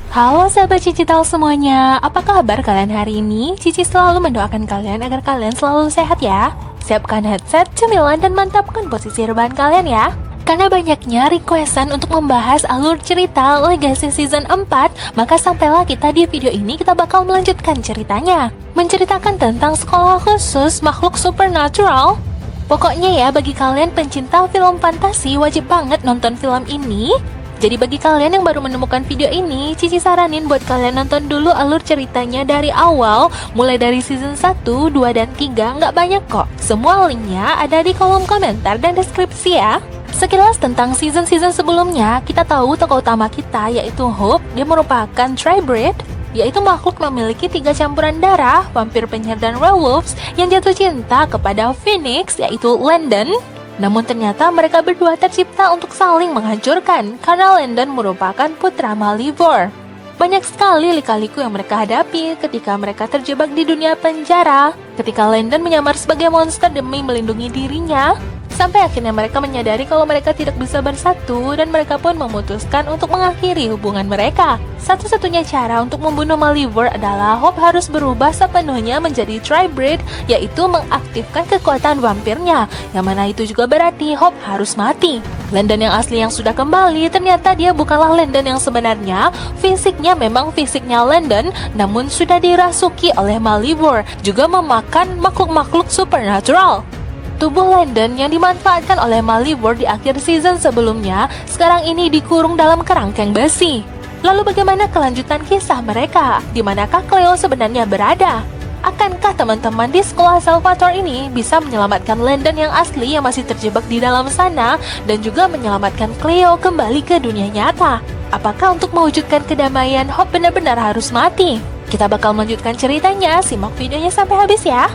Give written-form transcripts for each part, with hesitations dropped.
Halo sahabat Cicital semuanya, apa kabar kalian hari ini? Cici selalu mendoakan kalian agar kalian selalu sehat ya. Siapkan headset, cemilan, dan mantapkan posisi rebahan kalian ya. Karena banyaknya requestan untuk membahas alur cerita Legacy Season 4, maka sampailah kita di video ini kita bakal melanjutkan ceritanya. Menceritakan tentang sekolah khusus makhluk supernatural. Pokoknya ya, bagi kalian pencinta film fantasi wajib banget nonton film ini. Jadi bagi kalian yang baru menemukan video ini, Cici saranin buat kalian nonton dulu alur ceritanya dari awal, mulai dari season 1, 2, dan 3, nggak banyak kok. Semua linknya ada di kolom komentar dan deskripsi ya. Sekilas tentang season-season sebelumnya, kita tahu tokoh utama kita yaitu Hope, dia merupakan Tribrid, yaitu makhluk memiliki 3 campuran darah, vampir, penyihir, dan werewolves yang jatuh cinta kepada Phoenix, yaitu Landon. Namun ternyata mereka berdua tercipta untuk saling menghancurkan karena Landon merupakan putra Malivore. Banyak sekali lika-liku yang mereka hadapi ketika mereka terjebak di dunia penjara, ketika Landon menyamar sebagai monster demi melindungi dirinya, sampai akhirnya mereka menyadari kalau mereka tidak bisa bersatu dan mereka pun memutuskan untuk mengakhiri hubungan mereka. Satu-satunya cara untuk membunuh Malivore adalah Hope harus berubah sepenuhnya menjadi Tribrid, yaitu mengaktifkan kekuatan vampirnya, yang mana itu juga berarti Hope harus mati. Landon yang asli yang sudah kembali, ternyata dia bukanlah Landon yang sebenarnya. Fisiknya memang fisiknya Landon, namun sudah dirasuki oleh Malivore, juga memakan makhluk-makhluk supernatural. Tubuh Landon yang dimanfaatkan oleh Malivore di akhir season sebelumnya sekarang ini dikurung dalam kerangkeng besi. Lalu bagaimana kelanjutan kisah mereka? Di manakah Cleo sebenarnya berada? Akankah teman-teman di sekolah Salvatore ini bisa menyelamatkan Landon yang asli yang masih terjebak di dalam sana dan juga menyelamatkan Cleo kembali ke dunia nyata? Apakah untuk mewujudkan kedamaian Hope benar-benar harus mati? Kita bakal melanjutkan ceritanya, simak videonya sampai habis ya.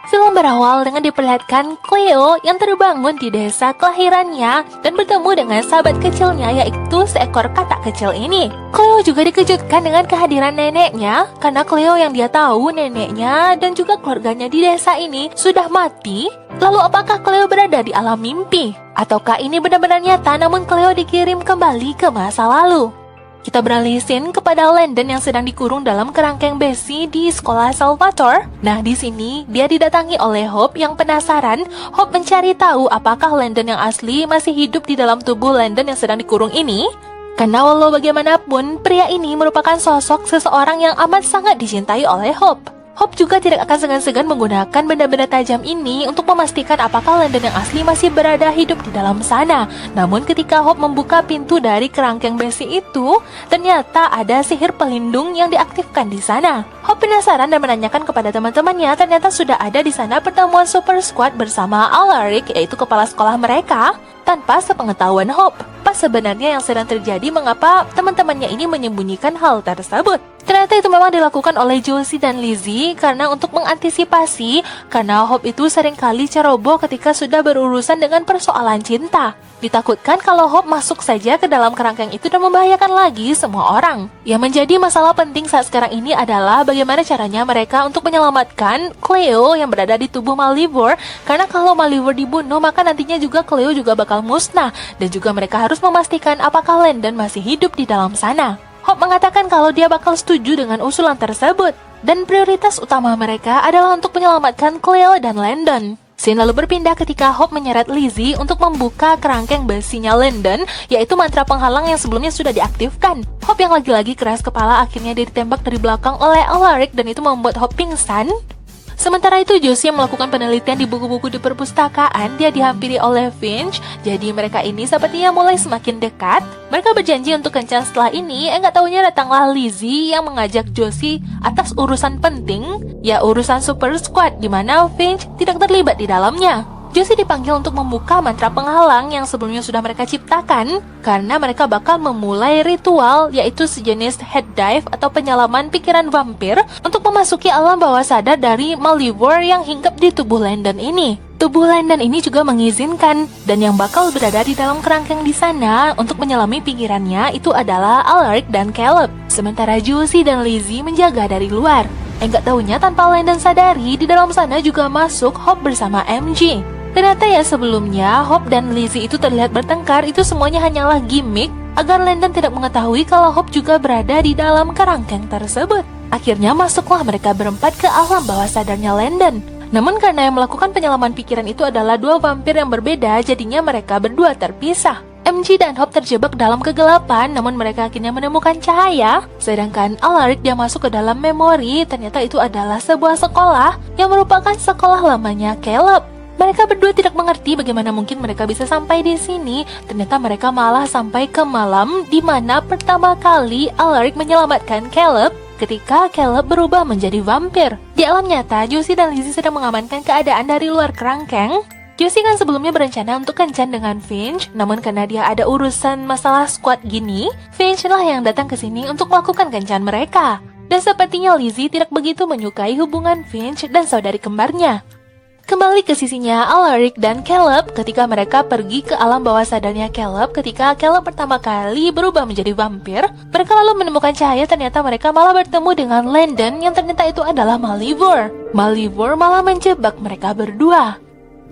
Film berawal dengan diperlihatkan Cleo yang terbangun di desa kelahirannya dan bertemu dengan sahabat kecilnya yaitu seekor katak kecil ini. Cleo juga dikejutkan dengan kehadiran neneknya karena Cleo yang dia tahu neneknya dan juga keluarganya di desa ini sudah mati. Lalu apakah Cleo berada di alam mimpi? Ataukah ini benar-benar nyata namun Cleo dikirim kembali ke masa lalu? Kita beralih scene kepada Landon yang sedang dikurung dalam kerangkeng besi di sekolah Salvatore. Nah, di sini dia didatangi oleh Hope yang penasaran. Hope mencari tahu apakah Landon yang asli masih hidup di dalam tubuh Landon yang sedang dikurung ini. Karena walau bagaimanapun, pria ini merupakan sosok seseorang yang amat sangat dicintai oleh Hope. Hope juga tidak akan segan-segan menggunakan benda-benda tajam ini untuk memastikan apakah Landon yang asli masih berada hidup di dalam sana. Namun ketika Hope membuka pintu dari kerangkeng besi itu, ternyata ada sihir pelindung yang diaktifkan di sana. Hope penasaran dan menanyakan kepada teman-temannya, ternyata sudah ada di sana pertemuan Super Squad bersama Alaric, yaitu kepala sekolah mereka, tanpa sepengetahuan Hope. Pas sebenarnya yang sedang terjadi, mengapa teman-temannya ini menyembunyikan hal tersebut? Ternyata itu memang dilakukan oleh Josie dan Lizzie karena untuk mengantisipasi karena Hope itu seringkali ceroboh ketika sudah berurusan dengan persoalan cinta. Ditakutkan kalau Hope masuk saja ke dalam kerangkeng itu dan membahayakan lagi semua orang. Yang menjadi masalah penting saat sekarang ini adalah bagaimana caranya mereka untuk menyelamatkan Cleo yang berada di tubuh Malivore, karena kalau Malivore dibunuh maka nantinya juga Cleo juga bakal musnah dan juga mereka harus memastikan apakah Landon masih hidup di dalam sana. Hope mengatakan kalau dia bakal setuju dengan usulan tersebut dan prioritas utama mereka adalah untuk menyelamatkan Cleo dan Landon. Scene lalu berpindah ketika Hope menyeret Lizzie untuk membuka kerangkeng besinya Landon, yaitu mantra penghalang yang sebelumnya sudah diaktifkan. Hope yang lagi-lagi keras kepala akhirnya dia ditembak dari belakang oleh Alaric dan itu membuat Hope pingsan. Sementara itu Josie yang melakukan penelitian di buku-buku di perpustakaan, dia dihampiri oleh Finch. Jadi mereka ini sepertinya mulai semakin dekat. Mereka berjanji untuk kencan setelah ini. Nggak taunya datanglah Lizzie yang mengajak Josie atas urusan penting, ya urusan Super Squad, di mana Finch tidak terlibat di dalamnya. Josie dipanggil untuk membuka mantra penghalang yang sebelumnya sudah mereka ciptakan karena mereka bakal memulai ritual, yaitu sejenis head dive atau penyelaman pikiran vampir untuk memasuki alam bawah sadar dari Malivore yang hinggap di tubuh Landon ini. tubuh Landon ini juga mengizinkan, dan yang bakal berada di dalam kerangkeng di sana untuk menyelami pikirannya itu adalah Alaric dan Caleb. Sementara Josie dan Lizzie menjaga dari luar. Enggak taunya tanpa Landon sadari, di dalam sana juga masuk Hope bersama MJ. Ternyata ya sebelumnya Hope dan Lizzie itu terlihat bertengkar, itu semuanya hanyalah gimmick agar Landon tidak mengetahui kalau Hope juga berada di dalam kerangkeng tersebut. Akhirnya masuklah mereka berempat ke alam bawah sadarnya Landon. Namun karena yang melakukan penyelaman pikiran itu adalah dua vampir yang berbeda, jadinya mereka berdua terpisah. MJ dan Hope terjebak dalam kegelapan, namun mereka akhirnya menemukan cahaya. Sedangkan Alaric dia masuk ke dalam memori, ternyata itu adalah sebuah sekolah yang merupakan sekolah lamanya Caleb. Mereka berdua tidak mengerti bagaimana mungkin mereka bisa sampai di sini. Ternyata mereka malah sampai ke malam di mana pertama kali Alaric menyelamatkan Caleb ketika Caleb berubah menjadi vampir. Di alam nyata, Josie dan Lizzie sedang mengamankan keadaan dari luar kerangkeng. Josie kan sebelumnya berencana untuk kencan dengan Finch, namun karena dia ada urusan masalah squad gini, Finch lah yang datang ke sini untuk melakukan kencan mereka. Dan sepertinya Lizzie tidak begitu menyukai hubungan Finch dan saudari kembarnya. Kembali ke sisinya Alaric dan Caleb ketika mereka pergi ke alam bawah sadarnya Caleb. Ketika Caleb pertama kali berubah menjadi vampir, mereka lalu menemukan cahaya. Ternyata mereka malah bertemu dengan Landon yang ternyata itu adalah Malivore. Malivore malah menjebak mereka berdua.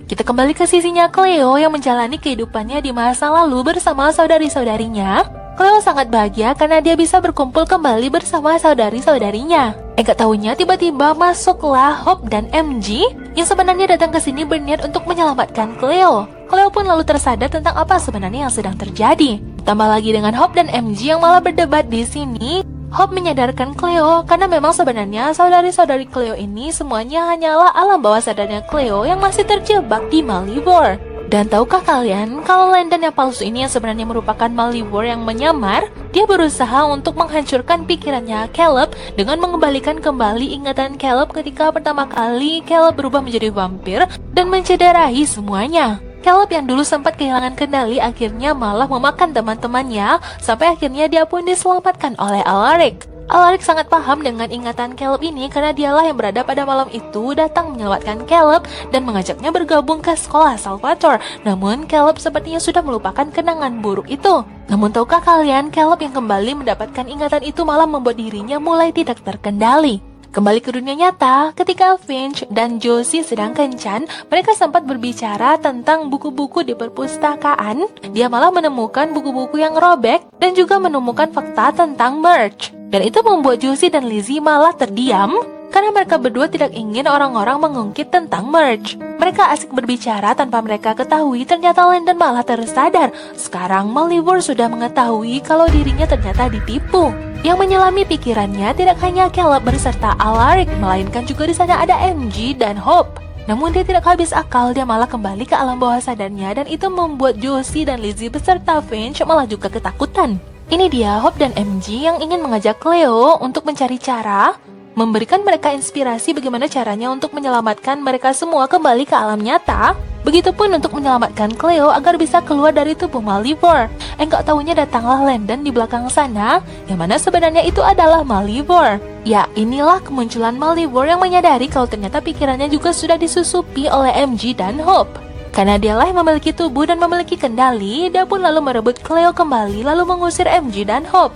Kita kembali ke sisinya Cleo yang menjalani kehidupannya di masa lalu bersama saudari-saudarinya. Cleo sangat bahagia karena dia bisa berkumpul kembali bersama saudari-saudarinya. Enggak tahunya tiba-tiba masuklah Hope dan MJ yang sebenarnya datang ke sini berniat untuk menyelamatkan Cleo. Cleo pun lalu tersadar tentang apa sebenarnya yang sedang terjadi. Tambah lagi dengan Hope dan MJ yang malah berdebat di sini. Hope menyadarkan Cleo karena memang sebenarnya saudari-saudari Cleo ini semuanya hanyalah alam bawah sadarnya Cleo yang masih terjebak di Malivore. Dan tahukah kalian kalau Landon yang palsu ini yang sebenarnya merupakan Malivore yang menyamar? Dia berusaha untuk menghancurkan pikirannya Caleb dengan mengembalikan kembali ingatan Caleb ketika pertama kali Caleb berubah menjadi vampir dan mencederai semuanya. Caleb yang dulu sempat kehilangan kendali akhirnya malah memakan teman-temannya sampai akhirnya dia pun diselamatkan oleh Alaric. Alaric sangat paham dengan ingatan Caleb ini karena dialah yang berada pada malam itu datang menyelamatkan Caleb dan mengajaknya bergabung ke sekolah Salvatore. Namun Caleb sepertinya sudah melupakan kenangan buruk itu. Namun tahukah kalian, Caleb yang kembali mendapatkan ingatan itu malah membuat dirinya mulai tidak terkendali. Kembali ke dunia nyata, ketika Finch dan Josie sedang kencan, mereka sempat berbicara tentang buku-buku di perpustakaan. Dia malah menemukan buku-buku yang robek dan juga menemukan fakta tentang Merge. Dan itu membuat Josie dan Lizzie malah terdiam karena mereka berdua tidak ingin orang-orang mengungkit tentang Merge. Mereka asik berbicara tanpa mereka ketahui ternyata Landon malah tersadar. Sekarang Malivore sudah mengetahui kalau dirinya ternyata ditipu. Yang menyelami pikirannya tidak hanya Caleb berserta Alaric, melainkan juga di sana ada MJ dan Hope. Namun dia tidak habis akal, dia malah kembali ke alam bawah sadarnya dan itu membuat Josie dan Lizzie beserta Finch malah juga ketakutan. Ini dia Hope dan MJ yang ingin mengajak Cleo untuk mencari cara, memberikan mereka inspirasi bagaimana caranya untuk menyelamatkan mereka semua kembali ke alam nyata. Begitupun untuk menyelamatkan Cleo agar bisa keluar dari tubuh Malivore. Enggak tahunya datanglah Landon di belakang sana, yang mana sebenarnya itu adalah Malivore. Ya, inilah kemunculan Malivore yang menyadari kalau ternyata pikirannya juga sudah disusupi oleh MJ dan Hope. Karena dialah yang memiliki tubuh dan memiliki kendali, dia pun lalu merebut Cleo kembali lalu mengusir MJ dan Hope.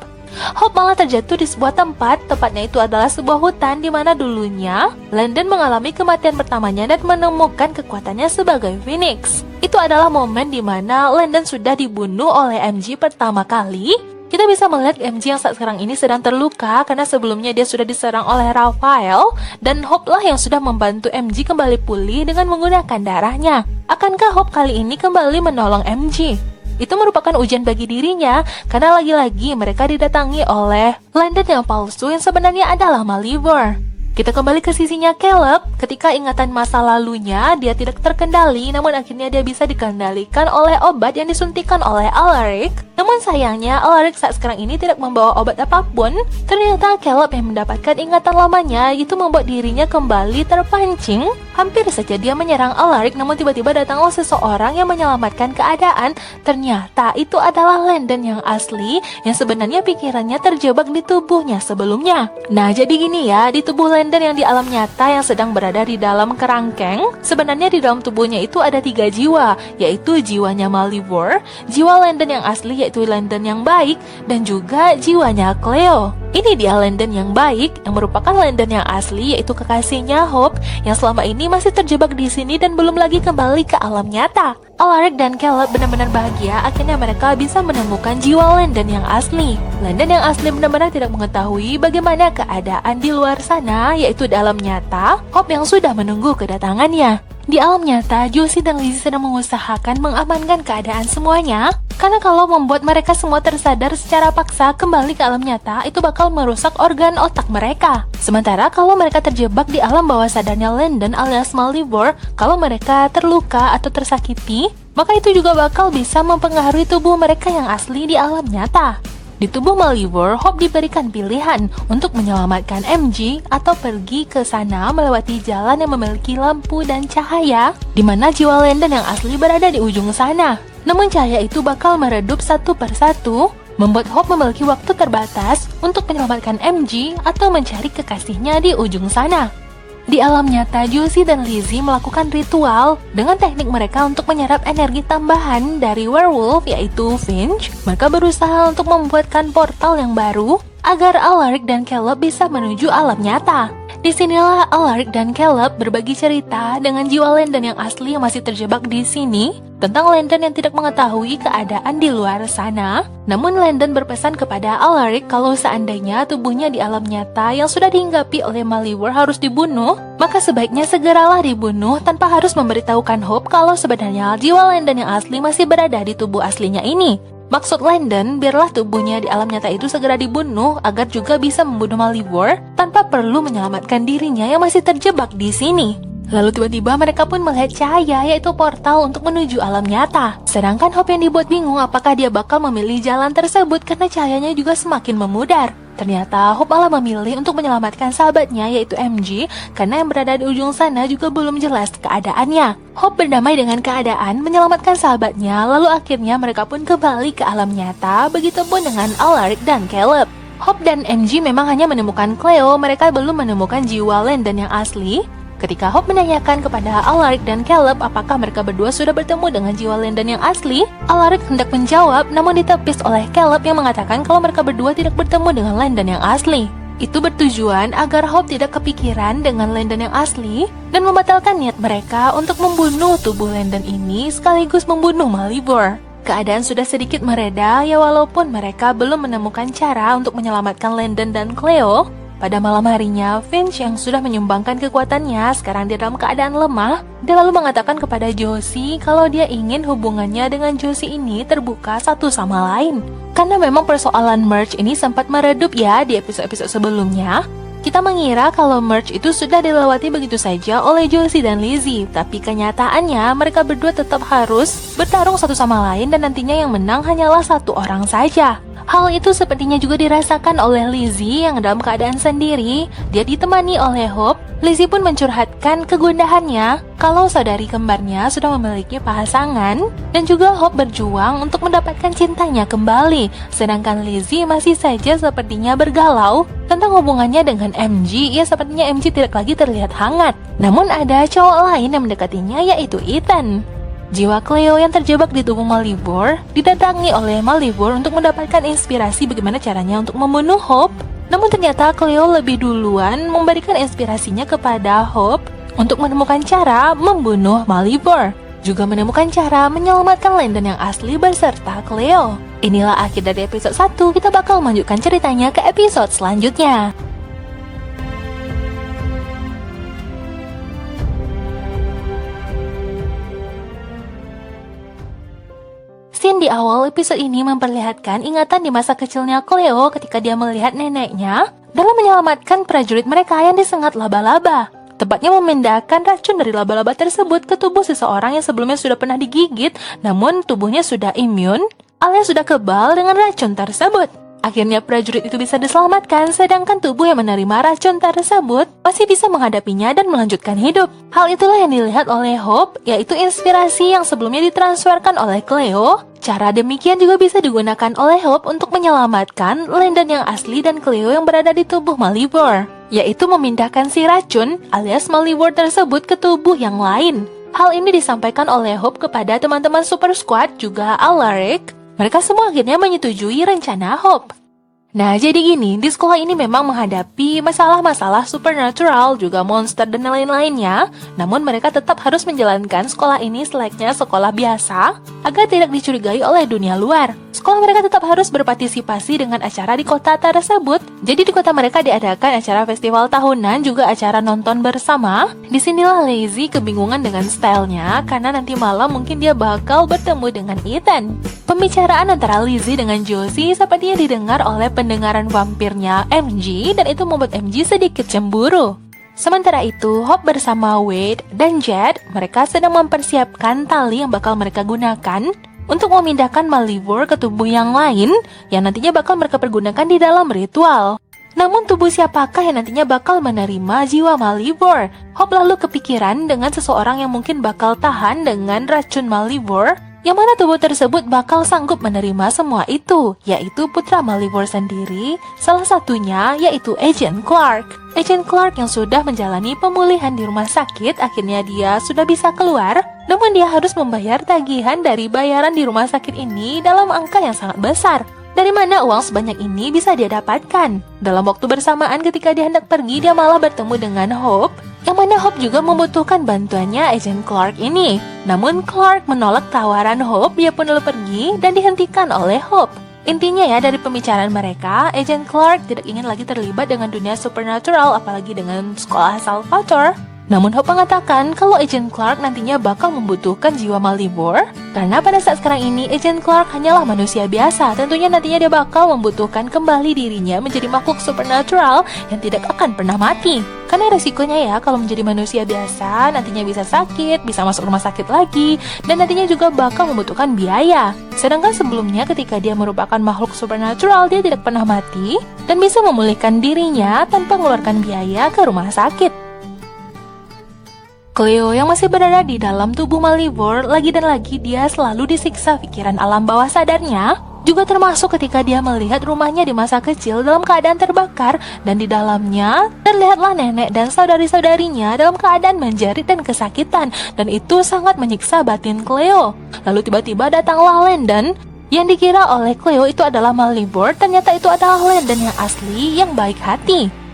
Hope malah terjatuh di sebuah tempat, tepatnya itu adalah sebuah hutan di mana dulunya Landon mengalami kematian pertamanya dan menemukan kekuatannya sebagai Phoenix. Itu adalah momen di mana Landon sudah dibunuh oleh MJ pertama kali. Kita bisa melihat MJ yang saat sekarang ini sedang terluka karena sebelumnya dia sudah diserang oleh Raphael dan Hope lah yang sudah membantu MJ kembali pulih dengan menggunakan darahnya. Akankah Hope kali ini kembali menolong MJ? Itu merupakan ujian bagi dirinya karena lagi-lagi mereka didatangi oleh Landon yang palsu yang sebenarnya adalah Malivore. Kita kembali ke sisinya Caleb. Ketika ingatan masa lalunya dia tidak terkendali, namun akhirnya dia bisa dikendalikan oleh obat yang disuntikan oleh Alaric. Namun sayangnya Alaric saat sekarang ini tidak membawa obat apapun. Ternyata Caleb yang mendapatkan ingatan lamanya itu membuat dirinya kembali terpancing. Hampir saja dia menyerang Alaric, namun tiba-tiba datanglah seseorang yang menyelamatkan keadaan. Ternyata itu adalah Landon yang asli, yang sebenarnya pikirannya terjebak di tubuhnya sebelumnya. Nah, jadi gini ya, di tubuh Landon Landon yang di alam nyata yang sedang berada di dalam kerangkeng, sebenarnya di dalam tubuhnya itu ada 3 jiwa, yaitu jiwanya Malivore, jiwa Landon yang asli yaitu Landon yang baik, dan juga jiwanya Cleo. Ini dia Landon yang baik, yang merupakan Landon yang asli yaitu kekasihnya Hope, yang selama ini masih terjebak di sini dan belum lagi kembali ke alam nyata. Alaric dan Caleb benar-benar bahagia akhirnya mereka bisa menemukan jiwa Landon yang asli. Landon yang asli benar-benar tidak mengetahui bagaimana keadaan di luar sana, yaitu di alam nyata, Hope yang sudah menunggu kedatangannya. Di alam nyata, Josie dan Lizzie sedang mengusahakan mengamankan keadaan semuanya, karena kalau membuat mereka semua tersadar secara paksa kembali ke alam nyata, itu bakal merusak organ otak mereka. Sementara kalau mereka terjebak di alam bawah sadarnya Landon alias Malivore, kalau mereka terluka atau tersakiti, maka itu juga bakal bisa mempengaruhi tubuh mereka yang asli di alam nyata. Di tubuh Malivore, Hope diberikan pilihan untuk menyelamatkan MJ atau pergi ke sana melewati jalan yang memiliki lampu dan cahaya, di mana jiwa Landon yang asli berada di ujung sana. Namun cahaya itu bakal meredup satu persatu, membuat Hope memiliki waktu terbatas untuk menyelamatkan MJ atau mencari kekasihnya di ujung sana. Di alam nyata, Josie dan Lizzie melakukan ritual dengan teknik mereka untuk menyerap energi tambahan dari werewolf yaitu Finch. Mereka berusaha untuk membuatkan portal yang baru agar Alaric dan Caleb bisa menuju alam nyata. Disinilah Alaric dan Caleb berbagi cerita dengan jiwa Landon yang asli yang masih terjebak di sini tentang Landon yang tidak mengetahui keadaan di luar sana. Namun Landon berpesan kepada Alaric kalau seandainya tubuhnya di alam nyata yang sudah dihinggapi oleh Malivore harus dibunuh, maka sebaiknya segeralah dibunuh tanpa harus memberitahukan Hope kalau sebenarnya jiwa Landon yang asli masih berada di tubuh aslinya ini. Maksud Landon, biarlah tubuhnya di alam nyata itu segera dibunuh agar juga bisa membunuh Malivore tanpa perlu menyelamatkan dirinya yang masih terjebak di sini. Lalu tiba-tiba mereka pun melihat cahaya yaitu portal untuk menuju alam nyata. Sedangkan Hope yang dibuat bingung apakah dia bakal memilih jalan tersebut karena cahayanya juga semakin memudar. Ternyata Hope malah memilih untuk menyelamatkan sahabatnya yaitu MJ karena yang berada di ujung sana juga belum jelas keadaannya. Hope berdamai dengan keadaan, menyelamatkan sahabatnya, lalu akhirnya mereka pun kembali ke alam nyata, begitupun dengan Alaric dan Caleb. Hope dan MJ memang hanya menemukan Cleo, mereka belum menemukan jiwa Landon yang asli. Ketika Hope menanyakan kepada Alaric dan Caleb apakah mereka berdua sudah bertemu dengan jiwa Landon yang asli, Alaric hendak menjawab namun ditepis oleh Caleb yang mengatakan kalau mereka berdua tidak bertemu dengan Landon yang asli. Itu bertujuan agar Hope tidak kepikiran dengan Landon yang asli dan membatalkan niat mereka untuk membunuh tubuh Landon ini sekaligus membunuh Malivore. Keadaan sudah sedikit mereda ya walaupun mereka belum menemukan cara untuk menyelamatkan Landon dan Cleo. Pada malam harinya, Finch yang sudah menyumbangkan kekuatannya sekarang dia dalam keadaan lemah. Dia lalu mengatakan kepada Josie kalau dia ingin hubungannya dengan Josie ini terbuka satu sama lain. Karena memang persoalan merge ini sempat meredup ya di episode-episode sebelumnya. Kita mengira kalau merge itu sudah dilewati begitu saja oleh Josie dan Lizzie. Tapi kenyataannya mereka berdua tetap harus bertarung satu sama lain dan nantinya yang menang hanyalah satu orang saja. Hal itu sepertinya juga dirasakan oleh Lizzie yang dalam keadaan sendiri. Dia ditemani oleh Hope. Lizzie pun mencurhatkan kegundahannya kalau saudari kembarnya sudah memiliki pasangan dan juga Hope berjuang untuk mendapatkan cintanya kembali. Sedangkan Lizzie masih saja sepertinya bergalau tentang hubungannya dengan MJ. Ya sepertinya MJ tidak lagi terlihat hangat. Namun ada cowok lain yang mendekatinya yaitu Ethan. Jiwa Cleo yang terjebak di tubuh Malivore didatangi oleh Malivore untuk mendapatkan inspirasi bagaimana caranya untuk membunuh Hope. Namun ternyata Cleo lebih duluan memberikan inspirasinya kepada Hope untuk menemukan cara membunuh Malivore. Juga menemukan cara menyelamatkan Landon yang asli beserta Cleo. Inilah akhir dari episode 1, kita bakal melanjutkan ceritanya ke episode selanjutnya. Scene di awal episode ini memperlihatkan ingatan di masa kecilnya Cleo ketika dia melihat neneknya dalam menyelamatkan prajurit mereka yang disengat laba-laba. Tepatnya memindahkan racun dari laba-laba tersebut ke tubuh seseorang yang sebelumnya sudah pernah digigit, namun tubuhnya sudah imun alias sudah kebal dengan racun tersebut. Akhirnya prajurit itu bisa diselamatkan, sedangkan tubuh yang menerima racun tersebut masih bisa menghadapinya dan melanjutkan hidup. Hal itulah yang dilihat oleh Hope, yaitu inspirasi yang sebelumnya ditransferkan oleh Cleo. Cara demikian juga bisa digunakan oleh Hope untuk menyelamatkan Landon yang asli dan Cleo yang berada di tubuh Malivore. yaitu memindahkan si racun alias Malivore tersebut ke tubuh yang lain. Hal ini disampaikan oleh Hope kepada teman-teman Super Squad juga Alaric. Mereka semua akhirnya menyetujui rencana Hope. Nah, jadi gini, di sekolah ini memang menghadapi masalah-masalah supernatural, juga monster dan lain-lainnya. Namun mereka tetap harus menjalankan sekolah ini selayaknya sekolah biasa, agar tidak dicurigai oleh dunia luar. Sekolah mereka tetap harus berpartisipasi dengan acara di kota tersebut. Jadi di kota mereka diadakan acara festival tahunan, juga acara nonton bersama. Disinilah Lizzie kebingungan dengan stylenya, karena nanti malam mungkin dia bakal bertemu dengan Ethan. Pembicaraan antara Lizzie dengan Josie sepertinya didengar oleh pendengaran vampirnya MG, dan itu membuat MG sedikit cemburu. Sementara itu, Hope bersama Wade dan Jed, mereka sedang mempersiapkan tali yang bakal mereka gunakan untuk memindahkan Malivore ke tubuh yang lain yang nantinya bakal mereka pergunakan di dalam ritual. Namun tubuh siapakah yang nantinya bakal menerima jiwa Malivore? Hope lalu kepikiran dengan seseorang yang mungkin bakal tahan dengan racun Malivore, yang mana tubuh tersebut bakal sanggup menerima semua itu, yaitu putra Malivore sendiri, salah satunya yaitu Agent Clark. Agent Clark yang sudah menjalani pemulihan di rumah sakit, akhirnya dia sudah bisa keluar, namun dia harus membayar tagihan dari bayaran di rumah sakit ini dalam angka yang sangat besar. Dari mana uang sebanyak ini bisa dia dapatkan? Dalam waktu bersamaan ketika dia hendak pergi, dia malah bertemu dengan Hope, yang mana Hope juga membutuhkan bantuannya Agent Clark ini. Namun Clark menolak tawaran Hope, dia pun lalu pergi dan dihentikan oleh Hope. Intinya ya, dari pembicaraan mereka, Agent Clark tidak ingin lagi terlibat dengan dunia supernatural, apalagi dengan sekolah Salvatore. Namun Hope mengatakan kalau Agent Clark nantinya bakal membutuhkan jiwa Malivore, karena pada saat sekarang ini Agent Clark hanyalah manusia biasa. Tentunya nantinya dia bakal membutuhkan kembali dirinya menjadi makhluk supernatural yang tidak akan pernah mati. Karena resikonya ya, kalau menjadi manusia biasa nantinya bisa sakit, bisa masuk rumah sakit lagi, dan nantinya juga bakal membutuhkan biaya. Sedangkan sebelumnya ketika dia merupakan makhluk supernatural, dia tidak pernah mati dan bisa memulihkan dirinya tanpa mengeluarkan biaya ke rumah sakit. Cleo yang masih berada di dalam tubuh Malivore, lagi dan lagi dia selalu disiksa pikiran alam bawah sadarnya, juga termasuk ketika dia melihat rumahnya di masa kecil dalam keadaan terbakar, dan di dalamnya terlihatlah nenek dan saudari-saudarinya dalam keadaan menjerit dan kesakitan, dan itu sangat menyiksa batin Cleo. Lalu tiba-tiba datanglah Landon, yang dikira oleh Cleo itu adalah Malivore, ternyata itu adalah Landon yang asli, yang baik hati.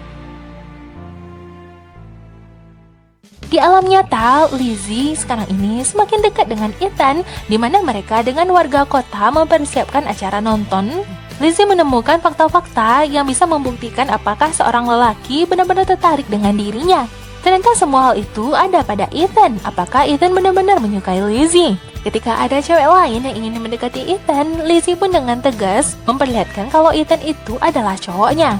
Di alam nyata, Lizzie sekarang ini semakin dekat dengan Ethan, di mana mereka dengan warga kota mempersiapkan acara nonton. Lizzie menemukan fakta-fakta yang bisa membuktikan apakah seorang lelaki benar-benar tertarik dengan dirinya. Ternyata semua hal itu ada pada Ethan. Apakah Ethan benar-benar menyukai Lizzie? Ketika ada cewek lain yang ingin mendekati Ethan, Lizzie pun dengan tegas memperlihatkan kalau Ethan itu adalah cowoknya.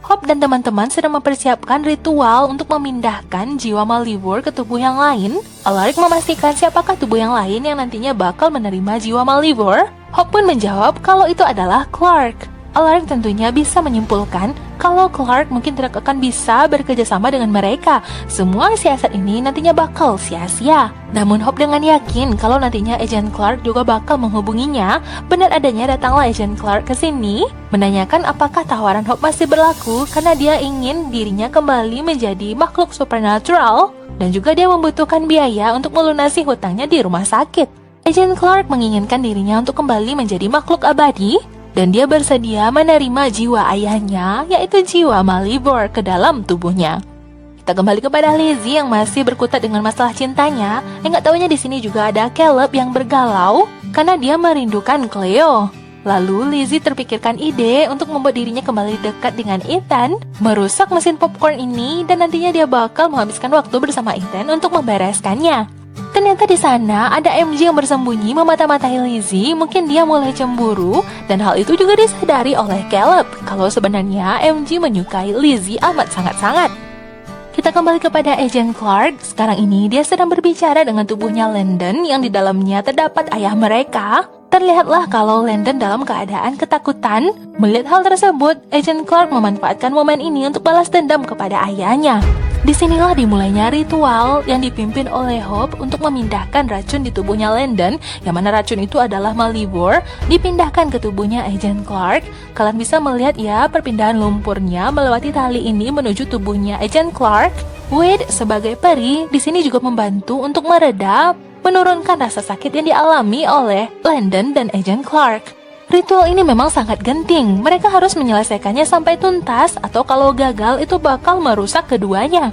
Hope dan teman-teman sedang mempersiapkan ritual untuk memindahkan jiwa Malivore ke tubuh yang lain. Alaric memastikan siapakah tubuh yang lain yang nantinya bakal menerima jiwa Malivore. Hope pun menjawab kalau itu adalah Clark. Alaric tentunya bisa menyimpulkan kalau Clark mungkin tidak akan bisa bekerja sama dengan mereka. Semua siasat ini nantinya bakal sia-sia. Namun Hope dengan yakin kalau nantinya Agent Clark juga bakal menghubunginya. Benar adanya datanglah Agent Clark ke sini menanyakan apakah tawaran Hope masih berlaku, karena dia ingin dirinya kembali menjadi makhluk supernatural dan juga dia membutuhkan biaya untuk melunasi hutangnya di rumah sakit. Agent Clark menginginkan dirinya untuk kembali menjadi makhluk abadi, dan dia bersedia menerima jiwa ayahnya, yaitu jiwa Malivore, ke dalam tubuhnya. Kita kembali kepada Lizzie yang masih berkutat dengan masalah cintanya. Yang gak taunya di sini juga ada Caleb yang bergalau karena dia merindukan Cleo. Lalu Lizzie terpikirkan ide untuk membuat dirinya kembali dekat dengan Ethan, merusak mesin popcorn ini, dan nantinya dia bakal menghabiskan waktu bersama Ethan untuk membereskannya. Ternyata di sana ada MJ yang bersembunyi memata-matai Lizzie. Mungkin dia mulai cemburu, dan hal itu juga disadari oleh Caleb kalau sebenarnya MJ menyukai Lizzie amat sangat-sangat. Kita kembali kepada Agent Clark. Sekarang ini dia sedang berbicara dengan tubuhnya Landon yang di dalamnya terdapat ayah mereka. Terlihatlah kalau Landon dalam keadaan ketakutan. Melihat hal tersebut, Agent Clark memanfaatkan momen ini untuk balas dendam kepada ayahnya. Disinilah dimulainya ritual yang dipimpin oleh Hope untuk memindahkan racun di tubuhnya Landon, yang mana racun itu adalah Malivore, dipindahkan ke tubuhnya Agent Clark. Kalian bisa melihat ya perpindahan lumpurnya melewati tali ini menuju tubuhnya Agent Clark. Wade sebagai peri di sini juga membantu untuk menurunkan rasa sakit yang dialami oleh Landon dan Agent Clark. Ritual ini memang sangat genting, mereka harus menyelesaikannya sampai tuntas atau kalau gagal itu bakal merusak keduanya.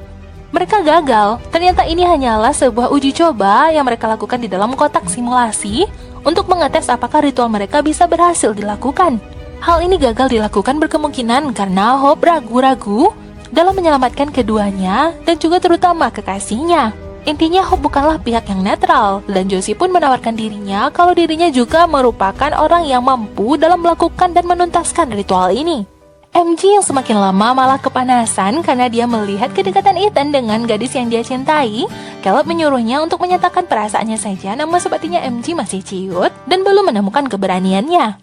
Mereka gagal, ternyata ini hanyalah sebuah uji coba yang mereka lakukan di dalam kotak simulasi untuk mengetes apakah ritual mereka bisa berhasil dilakukan. Hal ini gagal dilakukan berkemungkinan karena Hope ragu-ragu dalam menyelamatkan keduanya dan juga terutama kekasihnya. Intinya Hope bukanlah pihak yang netral, dan Josie pun menawarkan dirinya kalau dirinya juga merupakan orang yang mampu dalam melakukan dan menuntaskan ritual ini. MG yang semakin lama malah kepanasan karena dia melihat kedekatan Ethan dengan gadis yang dia cintai. Caleb menyuruhnya untuk menyatakan perasaannya saja, namun sepertinya MG masih ciut dan belum menemukan keberaniannya.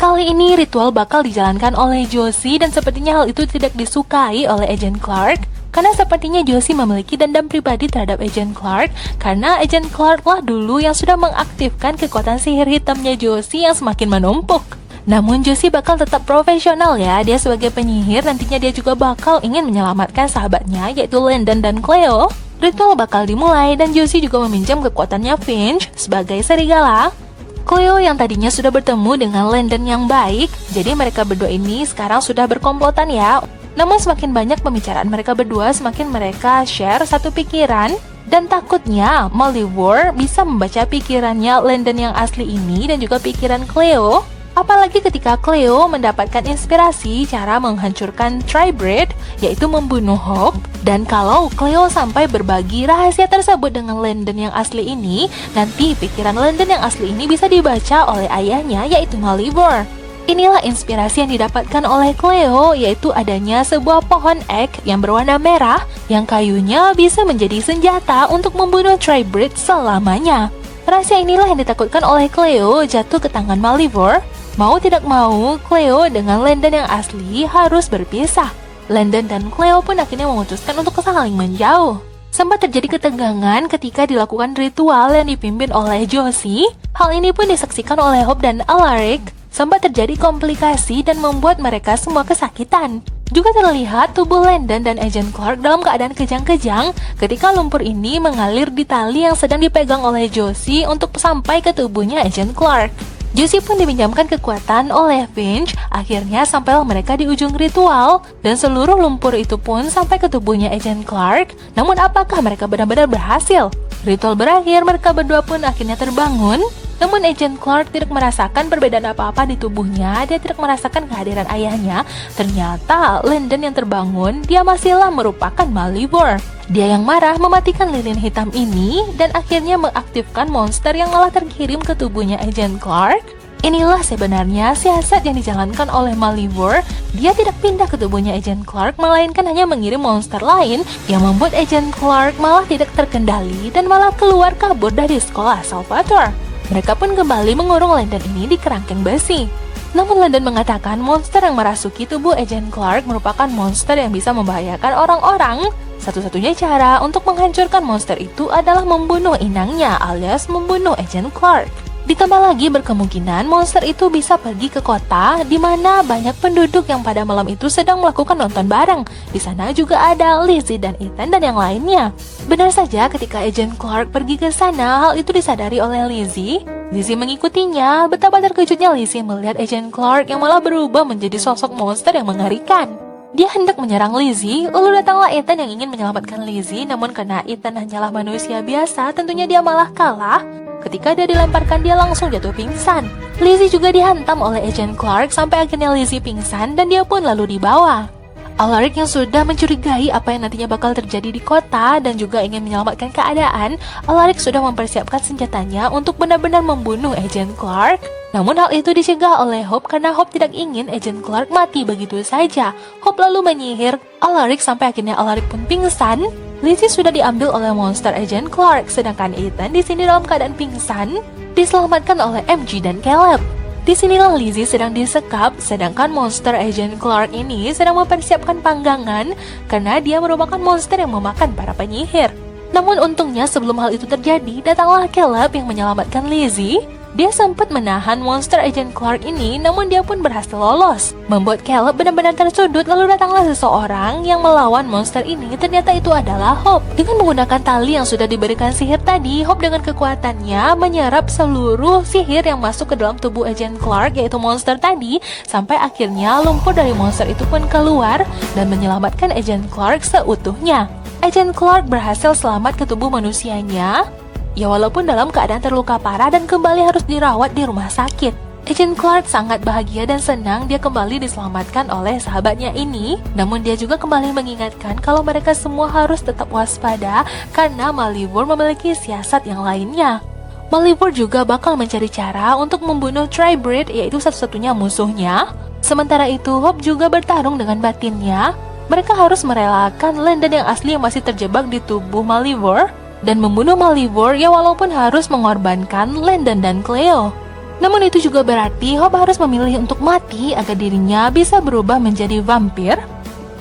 Kali ini ritual bakal dijalankan oleh Josie dan sepertinya hal itu tidak disukai oleh Agent Clark. Karena sepertinya Josie memiliki dendam pribadi terhadap Agent Clark, karena Agent Clark lah dulu yang sudah mengaktifkan kekuatan sihir hitamnya Josie yang semakin menumpuk. Namun Josie bakal tetap profesional ya, dia sebagai penyihir nantinya dia juga bakal ingin menyelamatkan sahabatnya yaitu Landon dan Cleo. Ritual bakal dimulai dan Josie juga meminjam kekuatannya Finch sebagai serigala. Cleo yang tadinya sudah bertemu dengan Landon yang baik, jadi mereka berdua ini sekarang sudah berkomplotan ya. Namun semakin banyak pembicaraan mereka berdua, semakin mereka share satu pikiran. Dan takutnya Malivore bisa membaca pikirannya Landon yang asli ini dan juga pikiran Cleo. Apalagi ketika Cleo mendapatkan inspirasi cara menghancurkan Tribrid, yaitu membunuh Hope. Dan kalau Cleo sampai berbagi rahasia tersebut dengan Landon yang asli ini, nanti pikiran Landon yang asli ini bisa dibaca oleh ayahnya yaitu Malivore. Inilah inspirasi yang didapatkan oleh Cleo, yaitu adanya sebuah pohon ek yang berwarna merah yang kayunya bisa menjadi senjata untuk membunuh Tribrid selamanya. Rahasia inilah yang ditakutkan oleh Cleo jatuh ke tangan Malivore. Mau tidak mau, Cleo dengan Landon yang asli harus berpisah. Landon dan Cleo pun akhirnya memutuskan untuk saling menjauh. Sempat terjadi ketegangan ketika dilakukan ritual yang dipimpin oleh Josie. Hal ini pun disaksikan oleh Hope dan Alaric. Sempat terjadi komplikasi dan membuat mereka semua kesakitan. Juga terlihat tubuh Landon dan Agent Clark dalam keadaan kejang-kejang ketika lumpur ini mengalir di tali yang sedang dipegang oleh Josie untuk sampai ke tubuhnya Agent Clark. Josie pun dipinjamkan kekuatan oleh Finch. Akhirnya sampailah mereka di ujung ritual dan seluruh lumpur itu pun sampai ke tubuhnya Agent Clark. Namun apakah mereka benar-benar berhasil? Ritual berakhir, mereka berdua pun akhirnya terbangun. Namun Agent Clark tidak merasakan perbedaan apa-apa di tubuhnya, dia tidak merasakan kehadiran ayahnya. Ternyata Landon yang terbangun, dia masihlah merupakan Malivore. Dia yang marah mematikan lilin hitam ini dan akhirnya mengaktifkan monster yang malah terkirim ke tubuhnya Agent Clark. Inilah sebenarnya siasat yang dijalankan oleh Malivore. Dia tidak pindah ke tubuhnya Agent Clark, melainkan hanya mengirim monster lain yang membuat Agent Clark malah tidak terkendali dan malah keluar kabur dari sekolah Salvatore. Mereka pun kembali mengurung Landon ini di kerangkeng besi. Namun Landon mengatakan monster yang merasuki tubuh Agent Clark merupakan monster yang bisa membahayakan orang-orang. Satu-satunya cara untuk menghancurkan monster itu adalah membunuh inangnya alias membunuh Agent Clark. Ditambah lagi berkemungkinan monster itu bisa pergi ke kota di mana banyak penduduk yang pada malam itu sedang melakukan nonton bareng. Di sana juga ada Lizzie dan Ethan dan yang lainnya. Benar saja ketika Agent Clark pergi ke sana, hal itu disadari oleh Lizzie. Lizzie mengikutinya. Betapa terkejutnya Lizzie melihat Agent Clark yang malah berubah menjadi sosok monster yang mengerikan. Dia hendak menyerang Lizzie, lalu datanglah Ethan yang ingin menyelamatkan Lizzie. Namun karena Ethan hanyalah manusia biasa, tentunya dia malah kalah. Ketika dia dilemparkan, dia langsung jatuh pingsan. Lizzie juga dihantam oleh Agent Clark sampai akhirnya Lizzie pingsan dan dia pun lalu dibawa. Alaric yang sudah mencurigai apa yang nantinya bakal terjadi di kota dan juga ingin menyelamatkan keadaan, Alaric sudah mempersiapkan senjatanya untuk benar-benar membunuh Agent Clark. Namun hal itu dicegah oleh Hope karena Hope tidak ingin Agent Clark mati begitu saja. Hope lalu menyihir Alaric sampai akhirnya Alaric pun pingsan. Lizzie sudah diambil oleh monster Agent Clark, sedangkan Ethan di sini dalam keadaan pingsan diselamatkan oleh MG dan Caleb. Disinilah Lizzie sedang disekap, sedangkan monster Agent Clark ini sedang mempersiapkan panggangan karena dia merupakan monster yang memakan para penyihir. Namun untungnya sebelum hal itu terjadi, datanglah Caleb yang menyelamatkan Lizzie. Dia sempat menahan monster Agent Clark ini, namun dia pun berhasil lolos. Membuat Caleb benar-benar tersudut, lalu datanglah seseorang yang melawan monster ini. Ternyata itu adalah Hope. Dengan menggunakan tali yang sudah diberikan sihir tadi, Hope dengan kekuatannya menyerap seluruh sihir yang masuk ke dalam tubuh Agent Clark, yaitu monster tadi, sampai akhirnya lumpur dari monster itu pun keluar dan menyelamatkan Agent Clark seutuhnya. Agent Clark berhasil selamat ke tubuh manusianya, ya walaupun dalam keadaan terluka parah dan kembali harus dirawat di rumah sakit. Agent Clark sangat bahagia dan senang dia kembali diselamatkan oleh sahabatnya ini. Namun dia juga kembali mengingatkan kalau mereka semua harus tetap waspada karena Malivore memiliki siasat yang lainnya. Malivore juga bakal mencari cara untuk membunuh Tribrid, yaitu satu-satunya musuhnya. Sementara itu Hope juga bertarung dengan batinnya. Mereka harus merelakan Landon yang asli yang masih terjebak di tubuh Malivore dan membunuh Malivore, ya walaupun harus mengorbankan Landon dan Cleo. Namun itu juga berarti Hope harus memilih untuk mati agar dirinya bisa berubah menjadi vampir,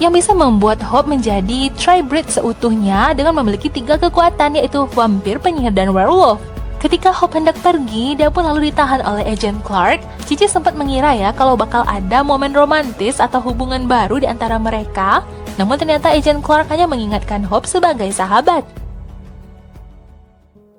yang bisa membuat Hope menjadi Tribrid seutuhnya dengan memiliki 3 kekuatan, yaitu vampir, penyihir, dan werewolf. Ketika Hope hendak pergi, dia pun lalu ditahan oleh Agent Clark. Cici sempat mengira ya kalau bakal ada momen romantis atau hubungan baru di antara mereka. Namun ternyata Agent Clark hanya mengingatkan Hope sebagai sahabat.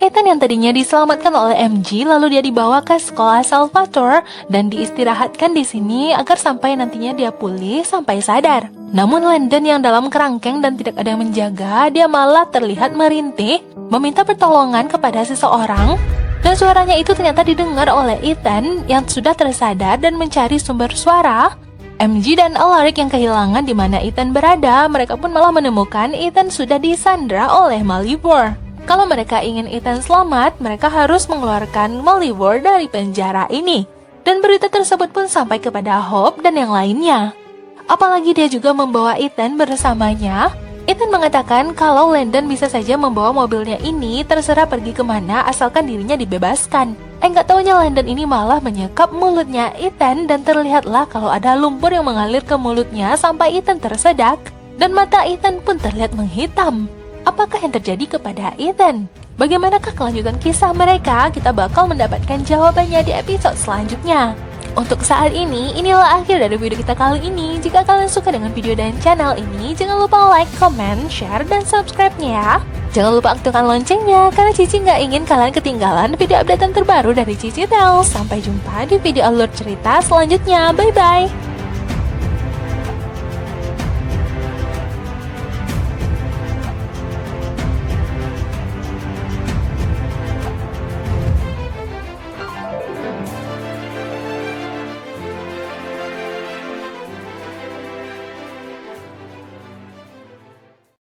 Ethan yang tadinya diselamatkan oleh MG lalu dia dibawa ke sekolah Salvatore dan diistirahatkan di sini agar sampai nantinya dia pulih sampai sadar. Namun Landon yang dalam kerangkeng dan tidak ada yang menjaga, dia malah terlihat merintih, meminta pertolongan kepada seseorang. Dan suaranya itu ternyata didengar oleh Ethan yang sudah tersadar dan mencari sumber suara. MG dan Alaric yang kehilangan di mana Ethan berada, mereka pun malah menemukan Ethan sudah disandra oleh Malivore. Kalau mereka ingin Ethan selamat, mereka harus mengeluarkan Malivore dari penjara ini. Dan berita tersebut pun sampai kepada Hope dan yang lainnya. Apalagi dia juga membawa Ethan bersamanya. Ethan mengatakan kalau Landon bisa saja membawa mobilnya ini, terserah pergi kemana asalkan dirinya dibebaskan. Nggak taunya Landon ini malah menyekap mulutnya Ethan dan terlihatlah kalau ada lumpur yang mengalir ke mulutnya sampai Ethan tersedak. Dan mata Ethan pun terlihat menghitam. Apakah yang terjadi kepada Ethan? Bagaimanakah kelanjutan kisah mereka? Kita bakal mendapatkan jawabannya di episode selanjutnya. Untuk saat ini, inilah akhir dari video kita kali ini. Jika kalian suka dengan video dan channel ini, jangan lupa like, comment, share, dan subscribe-nya ya. Jangan lupa aktifkan loncengnya, karena Cici nggak ingin kalian ketinggalan video updatean terbaru dari Cici Tales. Sampai jumpa di video alur cerita selanjutnya. Bye-bye!